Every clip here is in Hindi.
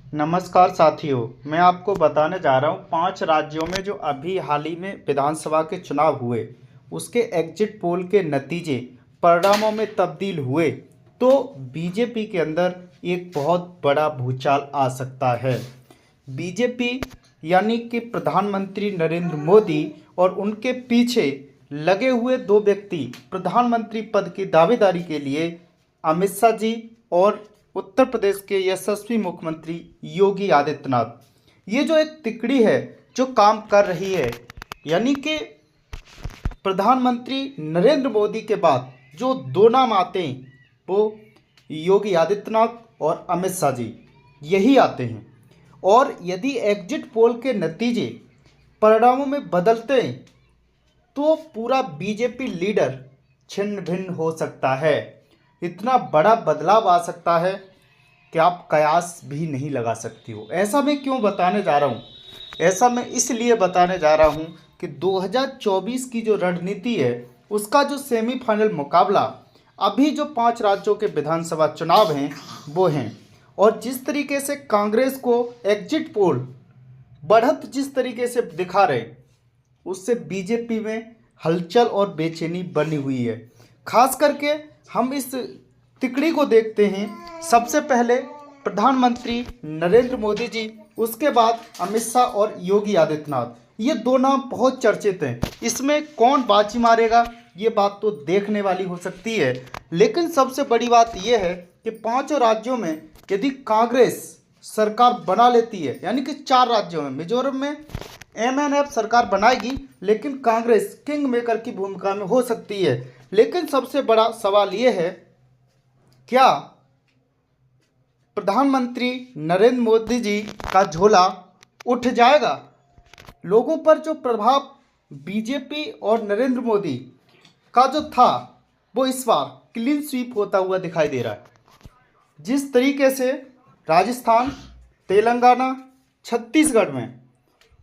नमस्कार साथियों, मैं आपको बताने जा रहा हूँ 5 राज्यों में जो अभी हाल ही में विधानसभा के चुनाव हुए उसके एग्जिट पोल के नतीजे परिणामों में तब्दील हुए तो बीजेपी के अंदर एक बहुत बड़ा भूचाल आ सकता है। बीजेपी यानी कि प्रधानमंत्री नरेंद्र मोदी और उनके पीछे लगे हुए दो व्यक्ति प्रधानमंत्री पद की दावेदारी के लिए अमित शाह जी और उत्तर प्रदेश के यशस्वी मुख्यमंत्री योगी आदित्यनाथ, ये जो एक तिकड़ी है जो काम कर रही है, यानी कि प्रधानमंत्री नरेंद्र मोदी के बाद जो दो नाम आते हैं वो योगी आदित्यनाथ और अमित शाह जी यही आते हैं। और यदि एग्जिट पोल के नतीजे परिणामों में बदलते हैं तो पूरा बीजेपी लीडर छिन्न भिन्न हो सकता है। इतना बड़ा बदलाव आ सकता है कि आप कयास भी नहीं लगा सकती हो। ऐसा मैं क्यों बताने जा रहा हूँ? ऐसा मैं इसलिए बताने जा रहा हूँ कि 2024 की जो रणनीति है उसका जो सेमीफाइनल मुकाबला अभी जो 5 राज्यों के विधानसभा चुनाव हैं वो हैं। और जिस तरीके से कांग्रेस को एग्जिट पोल बढ़त जिस तरीके से दिखा रहे उससे बीजेपी में हलचल और बेचैनी बनी हुई है। खास करके हम इस तिकड़ी को देखते हैं, सबसे पहले प्रधानमंत्री नरेंद्र मोदी जी, उसके बाद अमित शाह और योगी आदित्यनाथ, ये दो नाम बहुत चर्चित हैं। इसमें कौन बाजी मारेगा ये बात तो देखने वाली हो सकती है, लेकिन सबसे बड़ी बात यह है कि 5 राज्यों में यदि कांग्रेस सरकार बना लेती है, यानी कि 4 राज्यों में, मिजोरम में एमएनएफ सरकार बनाएगी लेकिन कांग्रेस किंग मेकर की भूमिका में हो सकती है। लेकिन सबसे बड़ा सवाल यह है, क्या प्रधानमंत्री नरेंद्र मोदी जी का झोला उठ जाएगा? लोगों पर जो प्रभाव बीजेपी और नरेंद्र मोदी का जो था वो इस बार क्लीन स्वीप होता हुआ दिखाई दे रहा है। जिस तरीके से राजस्थान, तेलंगाना, छत्तीसगढ़ में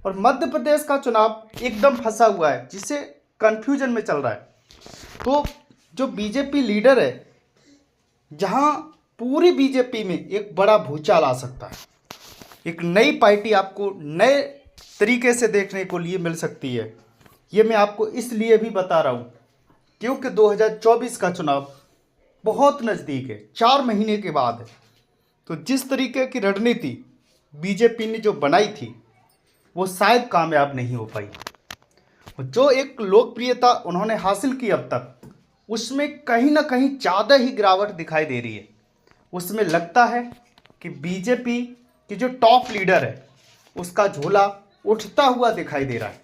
और मध्य प्रदेश का चुनाव एकदम फंसा हुआ है, जिसे कंफ्यूजन में चल रहा है, तो जो बीजेपी लीडर है, जहां पूरी बीजेपी में एक बड़ा भूचाल आ सकता है, एक नई पार्टी आपको नए तरीके से देखने को लिए मिल सकती है। ये मैं आपको इसलिए भी बता रहा हूँ क्योंकि 2024 का चुनाव बहुत नज़दीक है, 4 महीने के बाद है। तो जिस तरीके की रणनीति बीजेपी ने जो बनाई थी वो शायद कामयाब नहीं हो पाई। जो एक लोकप्रियता उन्होंने हासिल की अब तक, उसमें कहीं ना कहीं ज़्यादा ही गिरावट दिखाई दे रही है। उसमें लगता है कि बीजेपी की जो टॉप लीडर है उसका झोला उठता हुआ दिखाई दे रहा है।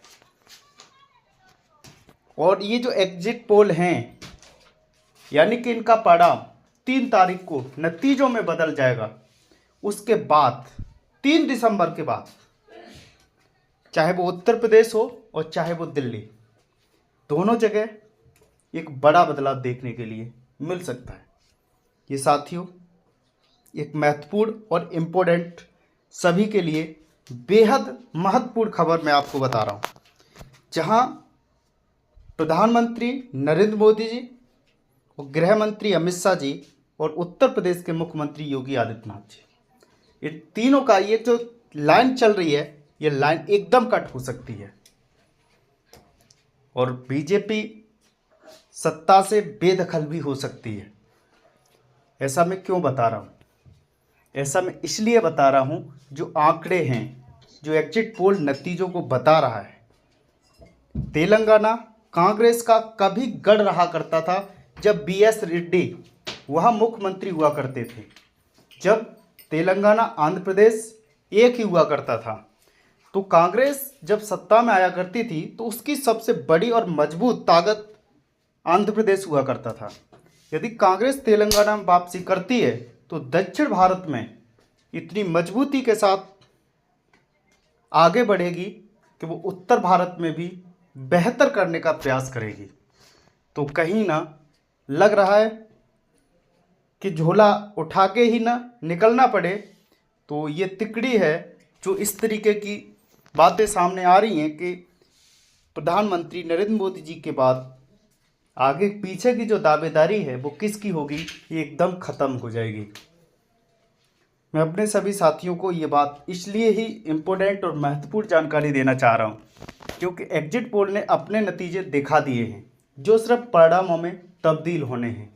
और ये जो एग्जिट पोल हैं, यानी कि इनका परिणाम 3 तारीख को नतीजों में बदल जाएगा। उसके बाद 3 दिसंबर के बाद, चाहे वो उत्तर प्रदेश हो और चाहे वो दिल्ली, दोनों जगह एक बड़ा बदलाव देखने के लिए मिल सकता है। ये साथियों एक महत्वपूर्ण और इम्पोर्टेंट, सभी के लिए बेहद महत्वपूर्ण खबर मैं आपको बता रहा हूँ, जहाँ प्रधानमंत्री नरेंद्र मोदी जी और गृह मंत्री अमित शाह जी और उत्तर प्रदेश के मुख्यमंत्री योगी आदित्यनाथ जी, ये तीनों का ये जो लाइन चल रही है, ये लाइन एकदम कट हो सकती है और बीजेपी सत्ता से बेदखल भी हो सकती है। ऐसा मैं क्यों बता रहा हूँ? ऐसा मैं इसलिए बता रहा हूँ, जो आंकड़े हैं, जो एग्जिट पोल नतीजों को बता रहा है। तेलंगाना कांग्रेस का कभी गढ़ रहा करता था जब बीएस रेड्डी वहाँ मुख्यमंत्री हुआ करते थे। जब तेलंगाना आंध्र प्रदेश एक ही हुआ करता था, तो कांग्रेस जब सत्ता में आया करती थी तो उसकी सबसे बड़ी और मजबूत ताकत आंध्र प्रदेश हुआ करता था। यदि कांग्रेस तेलंगाना में वापसी करती है तो दक्षिण भारत में इतनी मजबूती के साथ आगे बढ़ेगी कि वो उत्तर भारत में भी बेहतर करने का प्रयास करेगी। तो कहीं ना लग रहा है कि झोला उठा के ही ना निकलना पड़े। तो ये तिकड़ी है जो इस तरीके की बातें सामने आ रही हैं कि प्रधानमंत्री नरेंद्र मोदी जी के बाद आगे पीछे की जो दावेदारी है वो किसकी होगी, ये एकदम ख़त्म हो जाएगी। मैं अपने सभी साथियों को ये बात इसलिए ही इम्पोर्टेंट और महत्वपूर्ण जानकारी देना चाह रहा हूँ क्योंकि एग्जिट पोल ने अपने नतीजे दिखा दिए हैं जो सिर्फ परिणामों में तब्दील होने हैं।